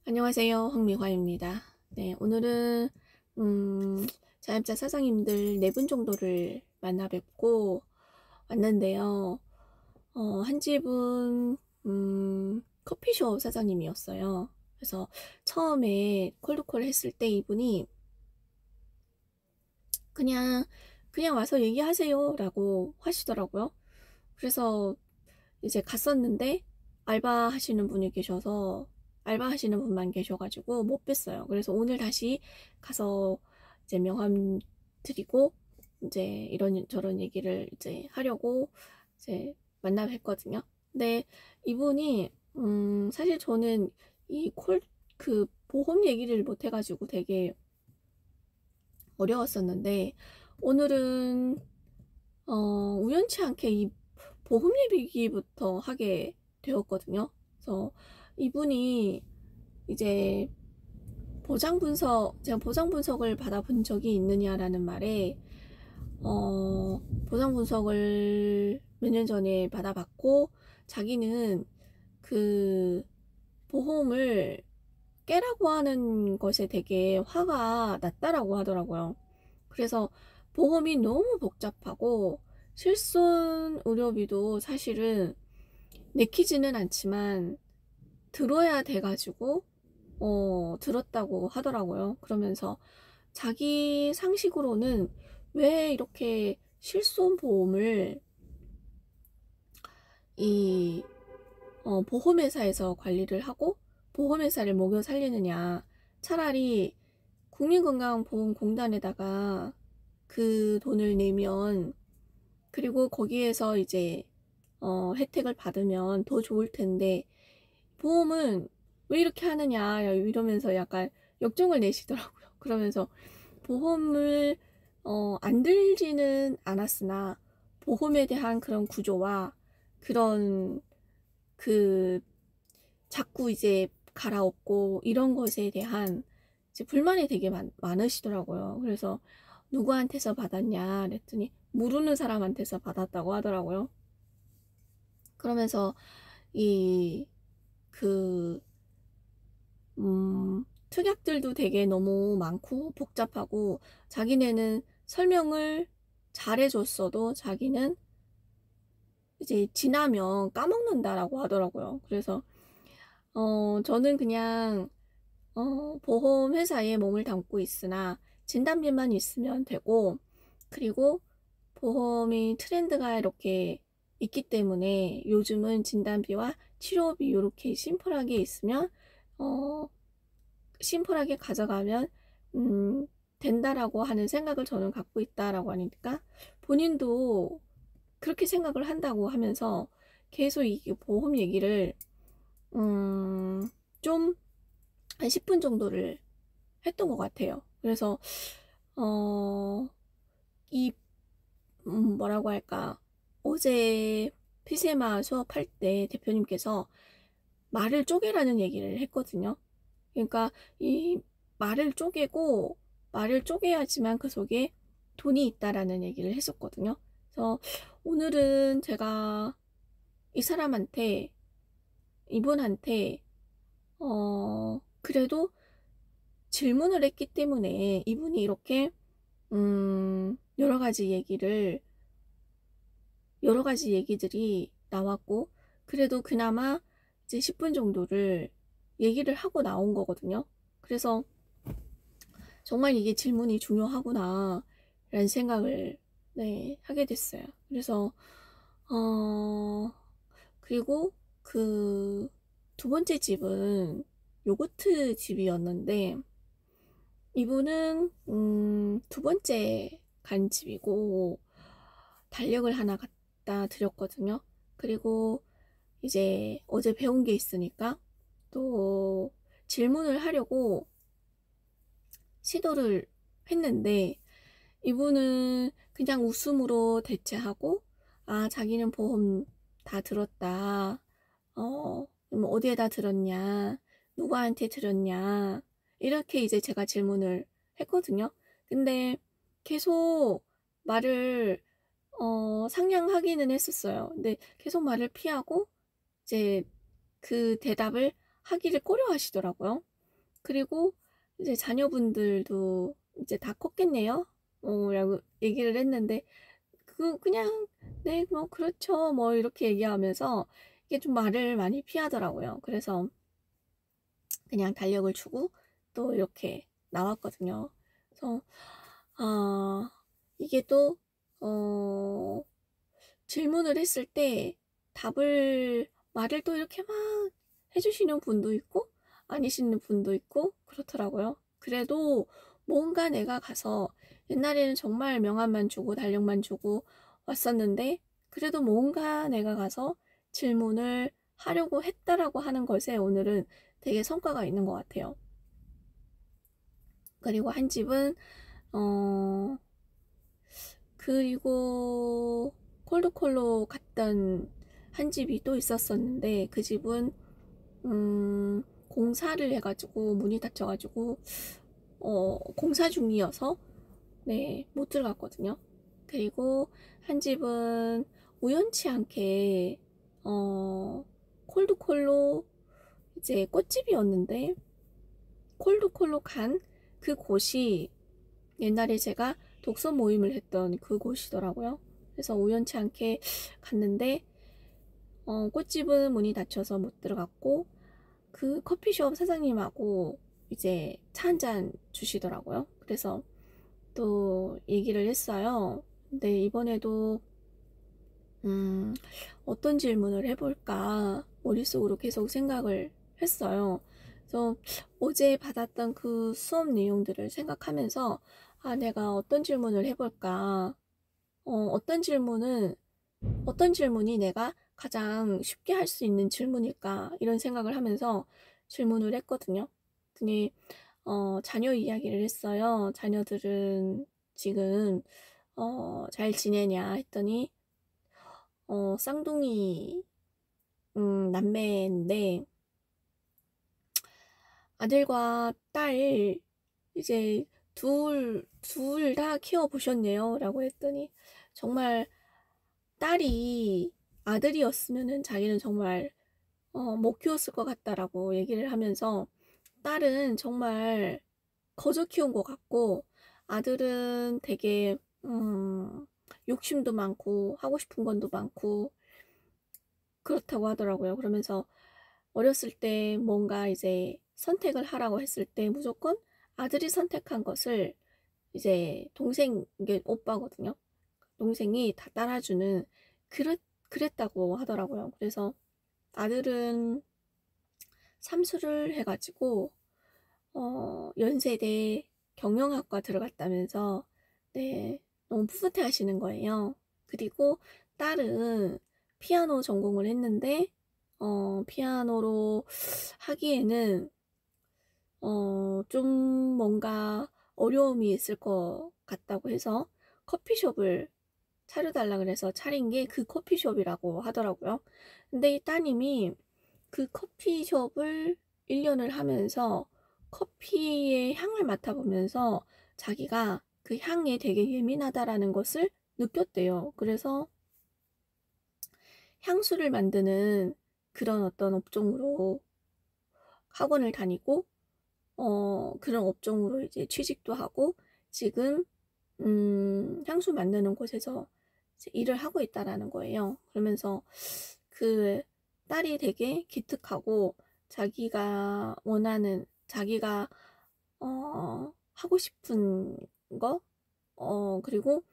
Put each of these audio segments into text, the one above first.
안녕하세요. 황미화입니다. 네, 오늘은 자영업자 사장님들 4분 정도를 만나 뵙고 왔는데요. 한 집은 커피숍 사장님이었어요. 그래서 처음에 콜드콜 했을 때 이분이 그냥 와서 얘기하세요 라고 하시더라고요. 그래서 이제 갔었는데 알바 하시는 분이 계셔서 알바 하시는 분만 계셔가지고 못 뵀어요. 그래서 오늘 다시 가서 이제 명함 드리고 이제 이런 저런 얘기를 이제 하려고 이제 만나 뵀거든요. 근데 이분이 사실 저는 이 그 보험 얘기를 못 해가지고 되게 어려웠었는데 오늘은 우연치 않게 이 보험 얘기부터 하게 되었거든요. 그래서 이분이 이제 제가 보장 분석을 받아본 적이 있느냐라는 말에 보장 분석을 몇 년 전에 받아봤고 자기는 그 보험을 깨라고 하는 것에 되게 화가 났다라고 하더라고요. 그래서 보험이 너무 복잡하고 실손 의료비도 사실은 내키지는 않지만 들어야 돼가지고 들었다고 하더라고요. 그러면서 자기 상식으로는 왜 이렇게 실손 보험을 이 보험회사에서 관리를 하고 보험회사를 먹여 살리느냐, 차라리 국민건강보험공단에다가 그 돈을 내면 그리고 거기에서 이제 혜택을 받으면 더 좋을 텐데 보험은 왜 이렇게 하느냐 이러면서 약간 역정을 내시더라고요. 그러면서 보험을 안 들지는 않았으나 보험에 대한 그런 구조와 그런 그 자꾸 이제 갈아엎고 이런 것에 대한 이제 불만이 되게 많으시더라고요. 그래서 누구한테서 받았냐 그랬더니 모르는 사람한테서 받았다고 하더라고요. 그러면서 이 그 특약들도 되게 너무 많고 복잡하고 자기네는 설명을 잘해줬어도 자기는 이제 지나면 까먹는다라고 하더라고요. 그래서 저는 그냥 보험회사에 몸을 담고 있으나 진단비만 있으면 되고 그리고 보험이 트렌드가 이렇게 있기 때문에 요즘은 진단비와 치료비 이렇게 심플하게 있으면 심플하게 가져가면 된다라고 하는 생각을 저는 갖고 있다라고 하니까 본인도 그렇게 생각을 한다고 하면서 계속 이 보험 얘기를 좀 한 10분 정도를 했던 것 같아요. 그래서 이 뭐라고 할까 어제 피세마 수업할 때 대표님께서 말을 쪼개라는 얘기를 했거든요. 그러니까 이 말을 쪼개고 말을 쪼개야지만 그 속에 돈이 있다라는 얘기를 했었거든요. 그래서 오늘은 제가 이 사람한테 이분한테 그래도 질문을 했기 때문에 이분이 이렇게 여러 가지 얘기들이 나왔고 그래도 그나마 이제 10분 정도를 얘기를 하고 나온 거거든요. 그래서 정말 이게 질문이 중요하구나 라는 생각을 하게 됐어요. 그래서 그리고 그 두 번째 집은 요거트 집이었는데 이분은 두 번째 간 집이고 달력을 하나 갖다 드렸거든요. 그리고 이제 어제 배운 게 있으니까 또 질문을 하려고 시도를 했는데 이분은 그냥 웃음으로 대체하고 아 자기는 보험 다 들었다. 그럼 어디에다 들었냐? 누구한테 들었냐? 이렇게 이제 제가 질문을 했거든요. 근데 계속 말을 상냥하기는 했었어요. 근데 계속 말을 피하고 이제 그 대답을 하기를 꺼려 하시더라고요. 그리고 이제 자녀분들도 이제 다 컸겠네요. 라고 얘기를 했는데 그냥 "네 뭐 그렇죠." 뭐 이렇게 얘기하면서 이게 좀 말을 많이 피하더라고요. 그래서 그냥 달력을 주고 또 이렇게 나왔거든요. 그래서 아 이게 또 어 질문을 했을 때 답을 말을 또 이렇게 막 해 주시는 분도 있고 아니시는 분도 있고 그렇더라고요. 그래도 뭔가 내가 가서 옛날에는 정말 명함만 주고 달력만 주고 왔었는데 그래도 뭔가 내가 가서 질문을 하려고 했다라고 하는 것에 오늘은 되게 성과가 있는 것 같아요. 그리고 한 집은 어 그리고 콜드콜로 갔던 한 집이 또 있었었는데 그 집은 공사를 해 가지고 문이 닫혀 가지고 공사 중이어서 네 못 들어갔거든요. 그리고 한 집은 우연치 않게 콜드콜로 이제 꽃집이었는데 콜드콜로 간 그곳이 옛날에 제가 독서 모임을 했던 그곳이더라고요. 그래서 우연치 않게 갔는데 꽃집은 문이 닫혀서 못 들어갔고 그 커피숍 사장님하고 이제 차 한 잔 주시더라고요. 그래서 또 얘기를 했어요. 근데 이번에도 음, 어떤 질문을 해볼까 머릿속으로 계속 생각을 했어요. 그래서 어제 받았던 그 수업 내용들을 생각하면서 아, 내가 어떤 질문을 해볼까? 어떤 질문이 내가 가장 쉽게 할 수 있는 질문일까? 이런 생각을 하면서 질문을 했거든요. 그랬더니 자녀 이야기를 했어요. 자녀들은 지금 잘 지내냐 했더니 쌍둥이 남매인데 아들과 딸 이제 둘 다 키워보셨네요. 라고 했더니 정말 딸이 아들이었으면은 자기는 정말 못 키웠을 것 같다라고 얘기를 하면서 딸은 정말 거저 키운 것 같고 아들은 되게 욕심도 많고 하고 싶은 건도 많고 그렇다고 하더라고요. 그러면서 어렸을 때 뭔가 이제 선택을 하라고 했을 때 무조건 아들이 선택한 것을 이제 이게 오빠거든요. 동생이 다 따라주는 그랬다고 하더라고요. 그래서 아들은 삼수를 해가지고 연세대 경영학과 들어갔다면서 네 너무 뿌듯해 하시는 거예요. 그리고 딸은 피아노 전공을 했는데 피아노로 하기에는 좀 뭔가 어려움이 있을 것 같다고 해서 커피숍을 차려달라 그래서 차린 게 그 커피숍이라고 하더라고요. 근데 이 따님이 그 커피숍을 1년을 하면서 커피의 향을 맡아보면서 자기가 그 향에 되게 예민하다라는 것을 느꼈대요. 그래서 향수를 만드는 그런 어떤 업종으로 학원을 다니고 그런 업종으로 이제 취직도 하고 지금 향수 만드는 곳에서 이제 일을 하고 있다라는 거예요. 그러면서 그 딸이 되게 기특하고 자기가 원하는 자기가 하고 싶은 거 그리고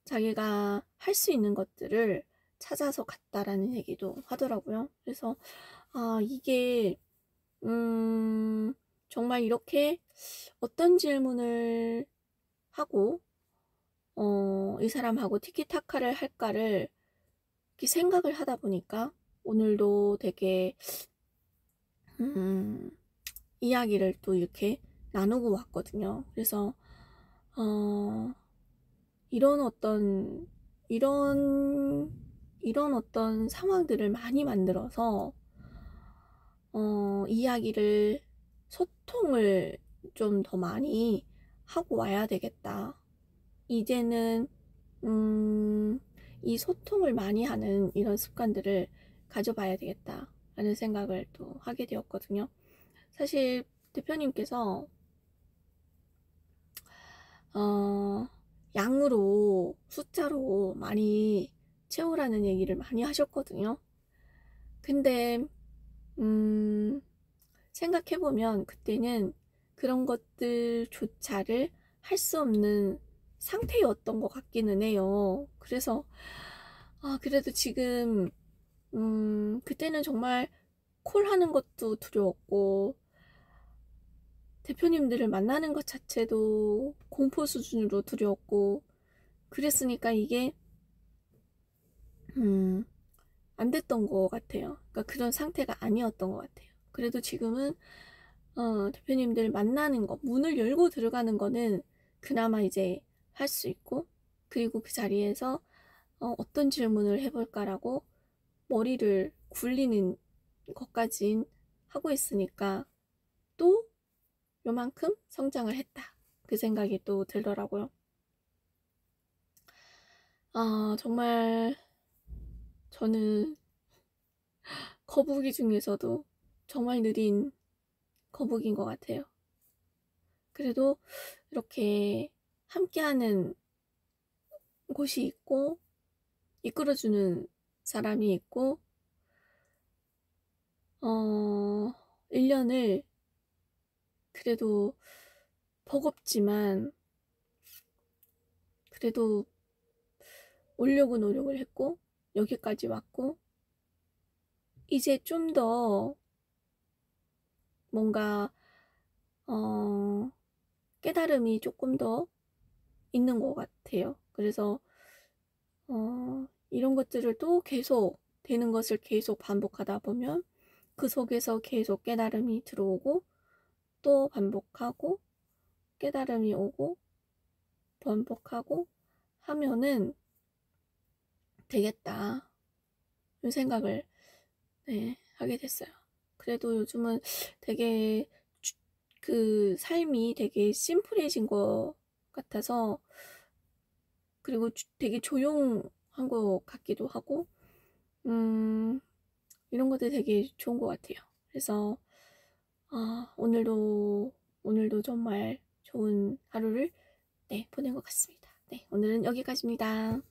자기가 할 수 있는 것들을 찾아서 갔다라는 얘기도 하더라고요. 그래서 아 이게 음 정말 이렇게 어떤 질문을 하고 이 사람하고 티키타카를 할까를 이렇게 생각을 하다 보니까 오늘도 되게 음 이야기를 또 이렇게 나누고 왔거든요. 그래서 어 이런 어떤 이런 이런 어떤 상황들을 많이 만들어서 이야기를 소통을 좀 더 많이 하고 와야 되겠다. 이제는 이 소통을 많이 하는 이런 습관들을 가져봐야 되겠다라는 생각을 또 하게 되었거든요. 사실 대표님께서 어, 양으로 숫자로 많이 채우라는 얘기를 많이 하셨거든요. 근데 생각해보면 그때는 그런 것들조차를 할 수 없는 상태였던 것 같기는 해요. 그래서 그래도 지금 그때는 정말 콜하는 것도 두려웠고 대표님들을 만나는 것 자체도 공포 수준으로 두려웠고 그랬으니까 이게 안 됐던 것 같아요. 그러니까 그런 상태가 아니었던 것 같아요. 그래도 지금은 대표님들 만나는 거, 문을 열고 들어가는 거는 그나마 이제 할 수 있고, 그리고 그 자리에서 어떤 질문을 해볼까라고 머리를 굴리는 것까진 하고 있으니까 또 요만큼 성장을 했다. 그 생각이 또 들더라고요. 정말 저는 거북이 중에서도 정말 느린 거북인 것 같아요. 그래도 이렇게 함께하는 곳이 있고 이끌어주는 사람이 있고 1년을 그래도 버겁지만 그래도 오려고 노력을 했고 여기까지 왔고 이제 좀 더 뭔가 깨달음이 조금 더 있는 것 같아요. 그래서 이런 것들을 또 계속 되는 것을 계속 반복하다 보면 그 속에서 계속 깨달음이 들어오고 또 반복하고 깨달음이 오고 반복하고 하면은 되겠다 이 생각을 하게 됐어요. 그래도 요즘은 되게 그 삶이 되게 심플해진 것 같아서 그리고 되게 조용한 것 같기도 하고 이런 것들 되게 좋은 것 같아요. 그래서 오늘도 정말 좋은 하루를 보낸 것 같습니다. 오늘은 여기까지입니다.